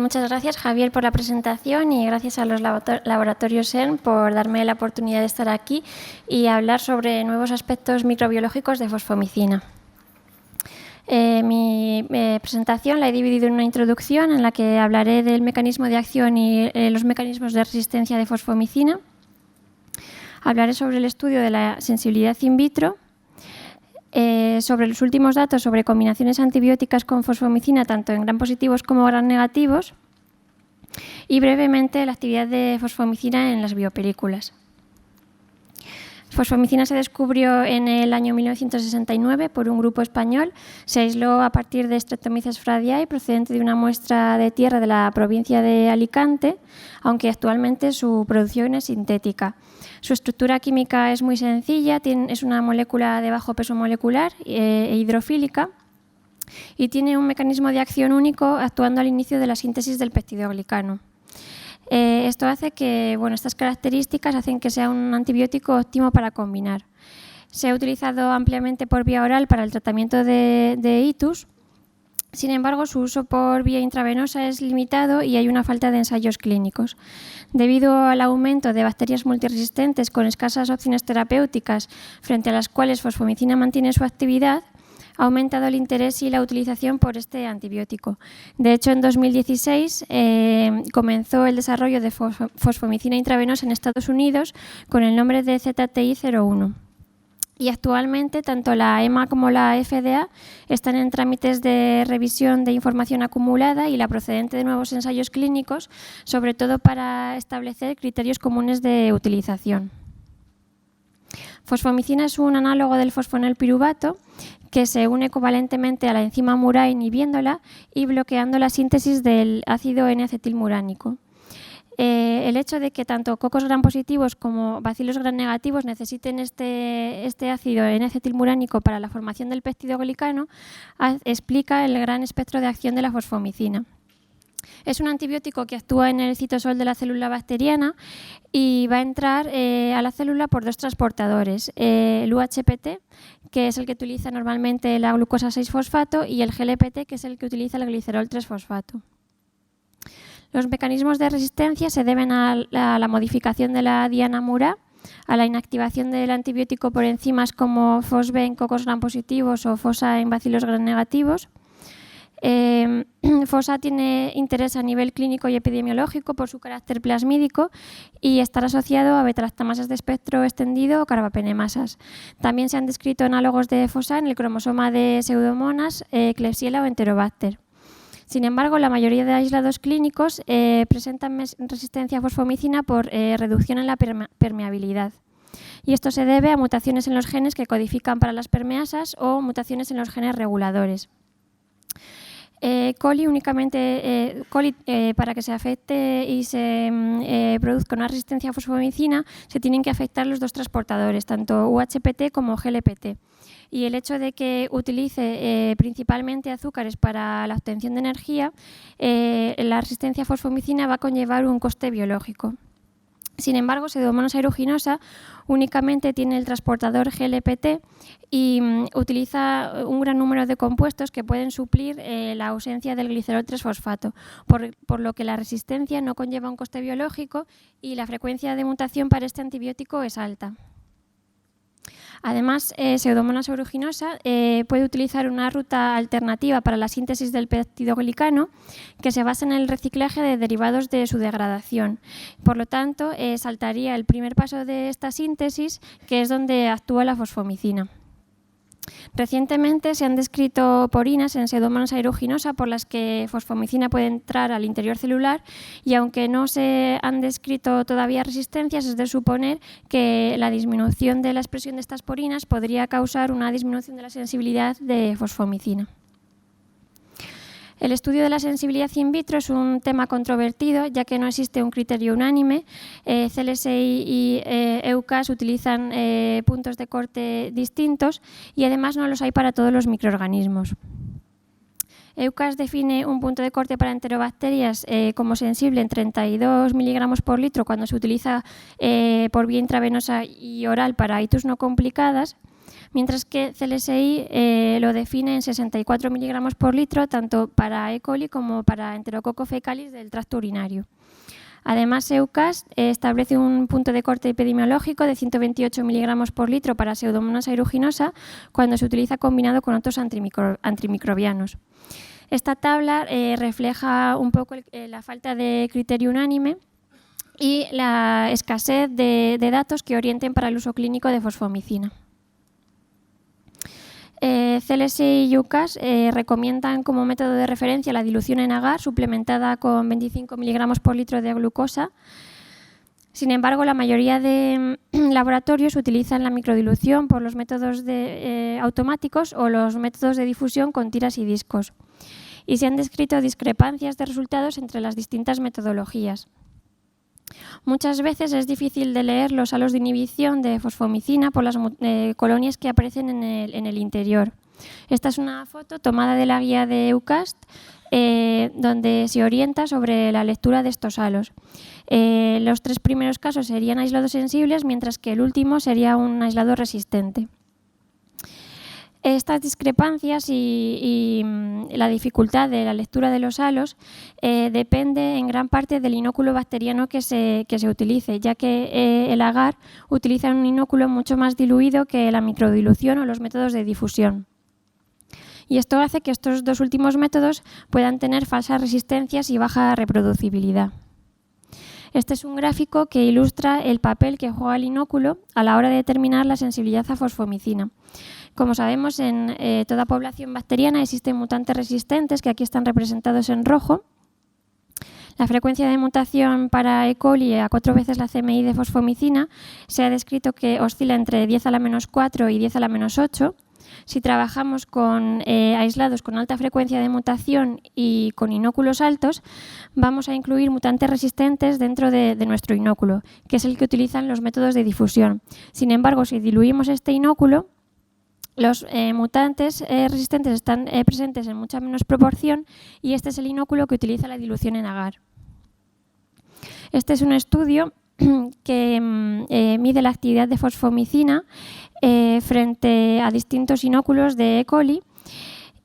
Muchas gracias, Javier, por la presentación y gracias a los laboratorios CERN por darme la oportunidad de estar aquí y hablar sobre nuevos aspectos microbiológicos de fosfomicina. Mi presentación la he dividido en una introducción en la que hablaré del mecanismo de acción y los mecanismos de resistencia de fosfomicina. Hablaré sobre el estudio de la sensibilidad in vitro, sobre los últimos datos sobre combinaciones antibióticas con fosfomicina, tanto en gram positivos como gram negativos, y brevemente la actividad de fosfomicina en las biopelículas. Fosfomicina se descubrió en el año 1969 por un grupo español. Se aisló a partir de Streptomyces fradii, procedente de una muestra de tierra de la provincia de Alicante, aunque actualmente su producción es sintética. Su estructura química es muy sencilla, es una molécula de bajo peso molecular e hidrofílica y tiene un mecanismo de acción único actuando al inicio de la síntesis del peptidoglicano. Esto hace que, estas características hacen que sea un antibiótico óptimo para combinar. Se ha utilizado ampliamente por vía oral para el tratamiento de itus. Sin embargo, su uso por vía intravenosa es limitado y hay una falta de ensayos clínicos. Debido al aumento de bacterias multiresistentes con escasas opciones terapéuticas frente a las cuales fosfomicina mantiene su actividad, ha aumentado el interés y la utilización por este antibiótico. De hecho, en 2016 comenzó el desarrollo de fosfomicina intravenosa en Estados Unidos con el nombre de ZTI-01. Y actualmente tanto la EMA como la FDA están en trámites de revisión de información acumulada y la procedente de nuevos ensayos clínicos, sobre todo para establecer criterios comunes de utilización. Fosfomicina es un análogo del fosfonilpiruvato que se une covalentemente a la enzima MURA inhibiéndola y bloqueando la síntesis del ácido N-acetilmuránico. El hecho de que tanto cocos gram positivos como bacilos gram negativos necesiten este ácido N-acetilmuránico para la formación del peptidoglicano explica el gran espectro de acción de la fosfomicina. Es un antibiótico que actúa en el citosol de la célula bacteriana y va a entrar a la célula por dos transportadores, el UHPT, que es el que utiliza normalmente la glucosa 6-fosfato, y el GLPT, que es el que utiliza el glicerol 3-fosfato. Los mecanismos de resistencia se deben a la modificación de la diana MURA, a la inactivación del antibiótico por enzimas como FOSB en cocos gram positivos o FOSA en bacilos gram negativos. FOSA tiene interés a nivel clínico y epidemiológico por su carácter plasmídico y estará asociado a beta-lactamasas de espectro extendido o carbapenemasas. También se han descrito análogos de FOSA en el cromosoma de Pseudomonas, Klebsiella o Enterobacter. Sin embargo, la mayoría de aislados clínicos presentan resistencia a fosfomicina por reducción en la permeabilidad. Y esto se debe a mutaciones en los genes que codifican para las permeasas o mutaciones en los genes reguladores. Coli para que se afecte y se produzca una resistencia a fosfomicina se tienen que afectar los dos transportadores, tanto UHPT como GLPT. Y el hecho de que utilice principalmente azúcares para la obtención de energía, la resistencia a fosfomicina va a conllevar un coste biológico. Sin embargo, Pseudomonas aeruginosa únicamente tiene el transportador GLPT y utiliza un gran número de compuestos que pueden suplir la ausencia del glicerol 3-fosfato, por lo que la resistencia no conlleva un coste biológico y la frecuencia de mutación para este antibiótico es alta. Además, Pseudomonas aeruginosa puede utilizar una ruta alternativa para la síntesis del peptidoglicano que se basa en el reciclaje de derivados de su degradación. Por lo tanto, saltaría el primer paso de esta síntesis, que es donde actúa la fosfomicina. Recientemente se han descrito porinas en Pseudomonas aeruginosa por las que fosfomicina puede entrar al interior celular y aunque no se han descrito todavía resistencias, es de suponer que la disminución de la expresión de estas porinas podría causar una disminución de la sensibilidad de fosfomicina. El estudio de la sensibilidad in vitro es un tema controvertido, ya que no existe un criterio unánime. CLSI y EUCAS utilizan puntos de corte distintos y además no los hay para todos los microorganismos. EUCAS define un punto de corte para enterobacterias como sensible en 32 miligramos por litro cuando se utiliza por vía intravenosa y oral para itus no complicadas. mientras que CLSI lo define en 64 miligramos por litro, tanto para E. coli como para Enterococcus fecalis del tracto urinario. Además, EUCAS establece un punto de corte epidemiológico de 128 miligramos por litro para Pseudomonas aeruginosa cuando se utiliza combinado con otros antimicrobianos. Esta tabla refleja un poco la falta de criterio unánime y la escasez de datos que orienten para el uso clínico de fosfomicina. CLSI y EUCAS recomiendan como método de referencia la dilución en agar suplementada con 25 miligramos por litro de glucosa. Sin embargo, la mayoría de laboratorios utilizan la microdilución por los métodos automáticos o los métodos de difusión con tiras y discos. Y se han descrito discrepancias de resultados entre las distintas metodologías. Muchas veces es difícil de leer los halos de inhibición de fosfomicina por las colonias que aparecen en el interior. Esta es una foto tomada de la guía de EUCAS, donde se orienta sobre la lectura de estos halos. Los 3 primeros casos serían aislados sensibles, mientras que el último sería un aislado resistente. Estas discrepancias y la dificultad de la lectura de los halos depende en gran parte del inóculo bacteriano que se utilice, ya que el agar utiliza un inóculo mucho más diluido que la microdilución o los métodos de difusión. Y esto hace que estos 2 últimos métodos puedan tener falsas resistencias y baja reproducibilidad. Este es un gráfico que ilustra el papel que juega el inóculo a la hora de determinar la sensibilidad a fosfomicina. Como sabemos, en toda población bacteriana existen mutantes resistentes, que aquí están representados en rojo. La frecuencia de mutación para E. coli a 4 veces la CMI de fosfomicina se ha descrito que oscila entre 10 a la menos 4 y 10 a la menos 8. Si trabajamos con aislados con alta frecuencia de mutación y con inóculos altos, vamos a incluir mutantes resistentes dentro de nuestro inóculo, que es el que utilizan los métodos de difusión. Sin embargo, si diluimos este inóculo, los mutantes resistentes están presentes en mucha menos proporción y este es el inóculo que utiliza la dilución en agar. Este es un estudio que mide la actividad de fosfomicina frente a distintos inóculos de E. coli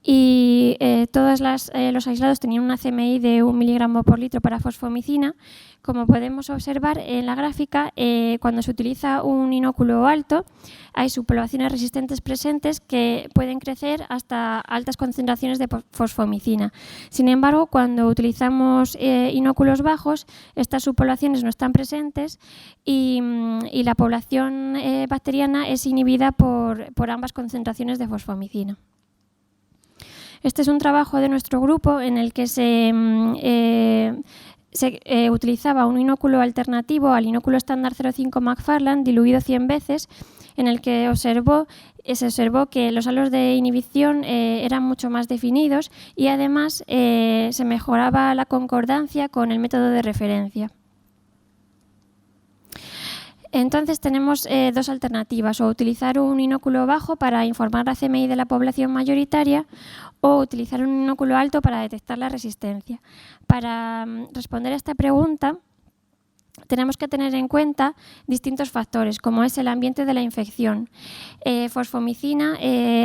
y todos los aislados tenían una CMI de 1 miligramo por litro para fosfomicina. Como podemos observar en la gráfica, cuando se utiliza un inóculo alto, hay subpoblaciones resistentes presentes que pueden crecer hasta altas concentraciones de fosfomicina. Sin embargo, cuando utilizamos inóculos bajos, estas subpoblaciones no están presentes y la población bacteriana es inhibida por ambas concentraciones de fosfomicina. Este es un trabajo de nuestro grupo en el que se utilizaba un inóculo alternativo al inóculo estándar 0,5 McFarland diluido 100 veces, en el que se observó que los halos de inhibición eran mucho más definidos y además se mejoraba la concordancia con el método de referencia. Entonces tenemos 2 alternativas, o utilizar un inóculo bajo para informar la CMI de la población mayoritaria o utilizar un inóculo alto para detectar la resistencia. Para responder a esta pregunta tenemos que tener en cuenta distintos factores, como es el ambiente de la infección. Fosfomicina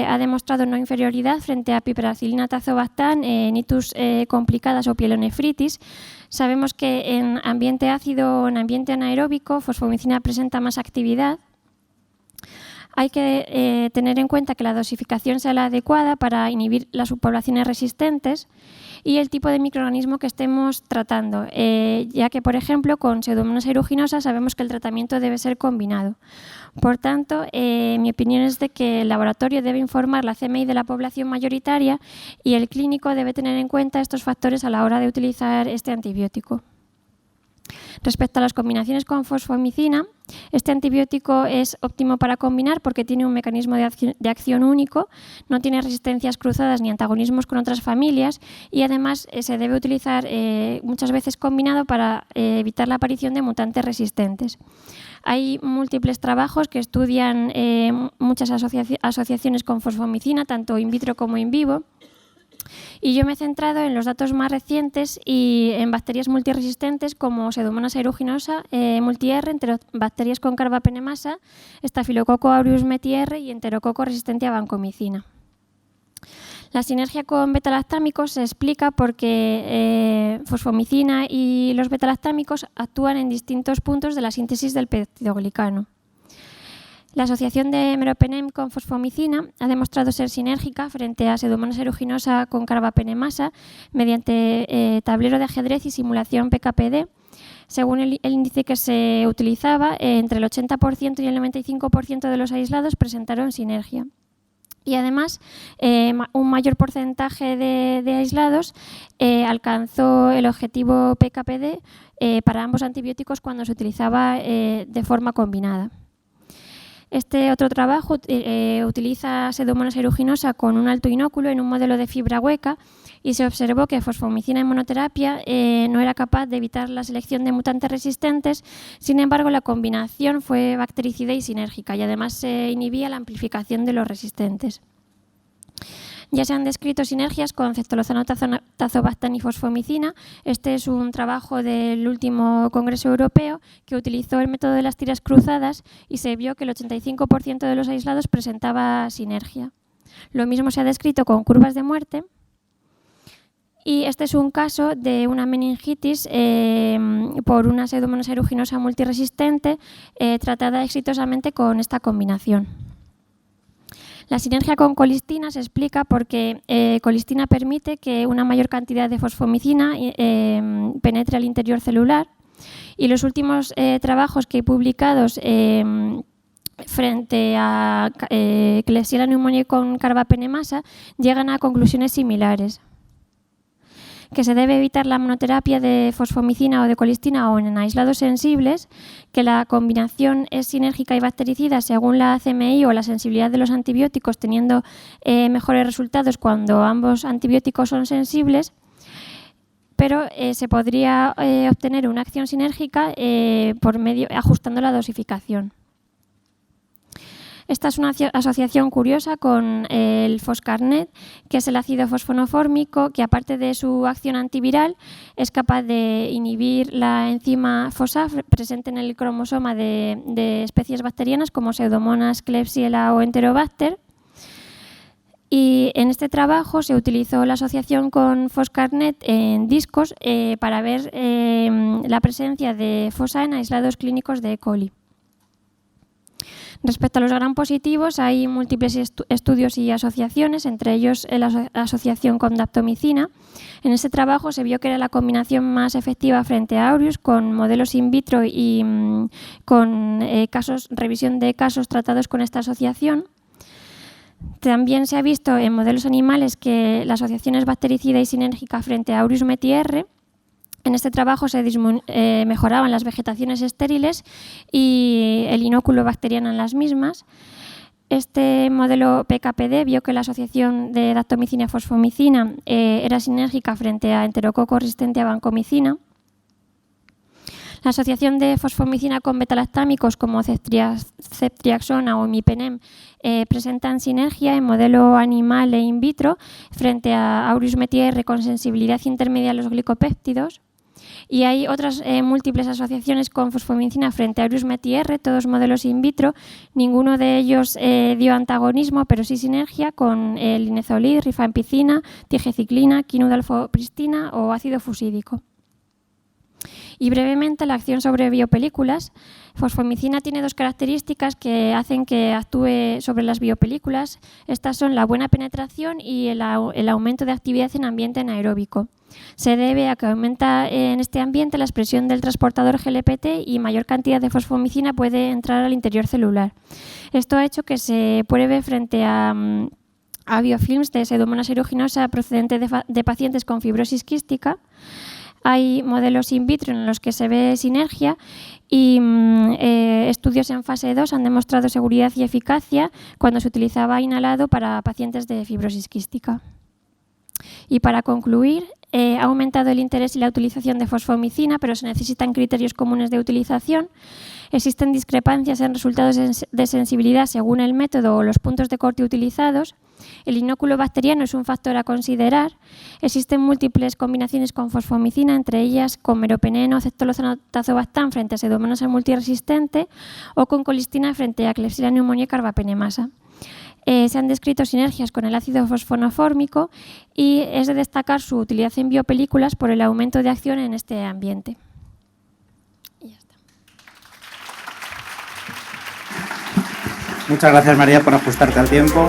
ha demostrado no inferioridad frente a piperacilina tazobactam, nitus complicadas o pielonefritis. Sabemos que en ambiente ácido o en ambiente anaeróbico, fosfomicina presenta más actividad. Hay que tener en cuenta que la dosificación sea la adecuada para inhibir las subpoblaciones resistentes y el tipo de microorganismo que estemos tratando, ya que, por ejemplo, con Pseudomonas aeruginosa sabemos que el tratamiento debe ser combinado. Por tanto, mi opinión es de que el laboratorio debe informar la CMI de la población mayoritaria y el clínico debe tener en cuenta estos factores a la hora de utilizar este antibiótico. Respecto a las combinaciones con fosfomicina, este antibiótico es óptimo para combinar porque tiene un mecanismo de acción único, no tiene resistencias cruzadas ni antagonismos con otras familias y además se debe utilizar muchas veces combinado para evitar la aparición de mutantes resistentes. Hay múltiples trabajos que estudian muchas asociaciones con fosfomicina, tanto in vitro como in vivo. Y yo me he centrado en los datos más recientes y en bacterias multiresistentes como Pseudomonas aeruginosa multi-R, enterobacterias con carbapenemasa, Staphylococcus aureus meti-R y enterococo resistente a vancomicina. La sinergia con betalactámicos se explica porque fosfomicina y los betalactámicos actúan en distintos puntos de la síntesis del peptidoglicano. La asociación de meropenem con fosfomicina ha demostrado ser sinérgica frente a Pseudomonas aeruginosa con carbapenemasa mediante tablero de ajedrez y simulación PKPD. Según el índice que se utilizaba, entre el 80% y el 95% de los aislados presentaron sinergia. Y además, un mayor porcentaje de aislados alcanzó el objetivo PKPD para ambos antibióticos cuando se utilizaba de forma combinada. Este otro trabajo utiliza Pseudomonas aeruginosa con un alto inóculo en un modelo de fibra hueca y se observó que fosfomicina en monoterapia no era capaz de evitar la selección de mutantes resistentes. Sin embargo, la combinación fue bactericida y sinérgica y además se inhibía la amplificación de los resistentes. Ya se han descrito sinergias con ceftalozano, tazobactam y fosfomicina. Este es un trabajo del último Congreso Europeo que utilizó el método de las tiras cruzadas y se vio que el 85% de los aislados presentaba sinergia. Lo mismo se ha descrito con curvas de muerte. Y este es un caso de una meningitis por una Pseudomonas aeruginosa multiresistente tratada exitosamente con esta combinación. La sinergia con colistina se explica porque colistina permite que una mayor cantidad de fosfomicina penetre al interior celular y los últimos trabajos que he publicado frente a Klebsiella pneumoniae con carbapenemasa llegan a conclusiones similares. Que se debe evitar la monoterapia de fosfomicina o de colistina o en aislados sensibles, que la combinación es sinérgica y bactericida según la CMI o la sensibilidad de los antibióticos, teniendo mejores resultados cuando ambos antibióticos son sensibles, pero se podría obtener una acción sinérgica ajustando la dosificación. Esta es una asociación curiosa con el foscarnet, que es el ácido fosfonofórmico, que aparte de su acción antiviral es capaz de inhibir la enzima FOSA presente en el cromosoma de especies bacterianas como Pseudomonas, Klebsiella o Enterobacter. Y en este trabajo se utilizó la asociación con foscarnet en discos para ver la presencia de FOSA en aislados clínicos de E. coli. Respecto a los gram positivos, hay múltiples estudios y asociaciones, entre ellos la asociación con daptomicina. En ese trabajo se vio que era la combinación más efectiva frente a aureus, con modelos in vitro y con revisión de casos tratados con esta asociación. También se ha visto en modelos animales que la asociación es bactericida y sinérgica frente a aureus meti-R. En este trabajo se mejoraban las vegetaciones estériles y el inóculo bacteriano en las mismas. Este modelo PKPD vio que la asociación de daptomicina y fosfomicina era sinérgica frente a enterococo resistente a vancomicina. La asociación de fosfomicina con betalactámicos como ceftriaxona o imipenem presentan sinergia en modelo animal e in vitro frente a aureus meti-R con sensibilidad intermedia a los glicopéptidos. Y hay otras múltiples asociaciones con fosfomicina frente a aureus meti-R, todos modelos in vitro. Ninguno de ellos dio antagonismo, pero sí sinergia con linezolid, rifampicina, tigeciclina, quinudalfopristina o ácido fusídico. Y brevemente, la acción sobre biopelículas. Fosfomicina tiene dos características que hacen que actúe sobre las biopelículas. Estas son la buena penetración y el aumento de actividad en ambiente anaeróbico. Se debe a que aumenta en este ambiente la expresión del transportador GLPT y mayor cantidad de fosfomicina puede entrar al interior celular. Esto ha hecho que se pruebe frente a biofilms de Pseudomonas aeruginosa procedente de pacientes con fibrosis quística. Hay modelos in vitro en los que se ve sinergia y estudios en fase 2 han demostrado seguridad y eficacia cuando se utilizaba inhalado para pacientes de fibrosis quística. Y para concluir, ha aumentado el interés y la utilización de fosfomicina, pero se necesitan criterios comunes de utilización. Existen discrepancias en resultados de sensibilidad según el método o los puntos de corte utilizados. El inóculo bacteriano es un factor a considerar. Existen múltiples combinaciones con fosfomicina, entre ellas con meropeneno, ceftolozano, tazobactam frente a Pseudomonas multiresistente o con colistina frente a Klebsiella pneumoniae y carbapenemasa. Se han descrito sinergias con el ácido fosfonofórmico y es de destacar su utilidad en biopelículas por el aumento de acción en este ambiente. Y ya está. Muchas gracias, María, por ajustarte al tiempo.